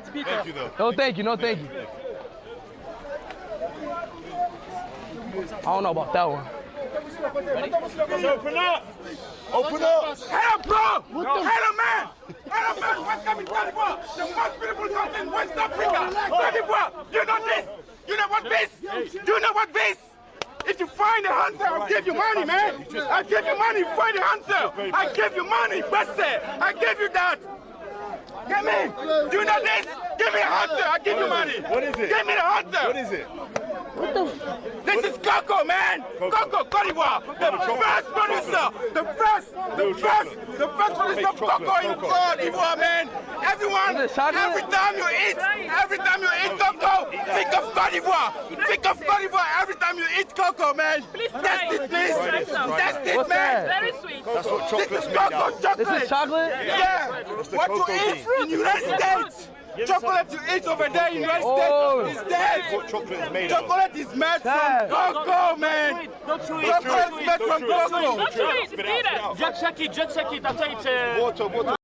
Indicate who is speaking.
Speaker 1: Thank you, though.
Speaker 2: No, thank you. No, thank you. I don't know about that one.
Speaker 1: Open up! Open up!
Speaker 3: Hello, bro! Hello, man! Hello, man! What's coming to Côte d'Ivoire? The most beautiful country in West Africa! Côte d'Ivoire! You know this? You know what this? You know what this? If you find the answer, I'll give you money, man! I'll give you money if you find the answer! I give you money, Besse! I give you that! Give me! Do you know this? Give me the answer! I'll give you money!
Speaker 1: What is it?
Speaker 3: Give me the answer!
Speaker 1: What is it?
Speaker 3: This is Coco, man! Coco, Côte d'Ivoire! The first producer! The first producer of Coco in Côte d'Ivoire, man! Everyone, every time you eat Coco, think of Côte d'Ivoire! Think of Côte d'Ivoire every time you eat Coco, man! Test it, please! Test it,
Speaker 2: What's
Speaker 3: man!
Speaker 2: that?
Speaker 4: Very sweet.
Speaker 1: That's what
Speaker 3: This
Speaker 1: chocolate's
Speaker 3: is
Speaker 1: made out
Speaker 3: Coco
Speaker 1: of.
Speaker 3: chocolate!
Speaker 2: This is chocolate?
Speaker 3: Yeah!
Speaker 1: the
Speaker 3: What
Speaker 1: cocoa
Speaker 3: you eat
Speaker 1: bean.
Speaker 3: in the United States! Chocolate you eat over there in the United
Speaker 2: Oh.
Speaker 3: States is dead!
Speaker 1: What chocolate is made out of.
Speaker 3: Chocolate is made
Speaker 2: Sad.
Speaker 3: from cocoa, man!
Speaker 4: Don't chew it.
Speaker 3: Chocolate is made from cocoa!
Speaker 4: Don't chew it. Eat it.
Speaker 1: Spit it out.
Speaker 4: Just check it. I'll tell you to...
Speaker 1: Water.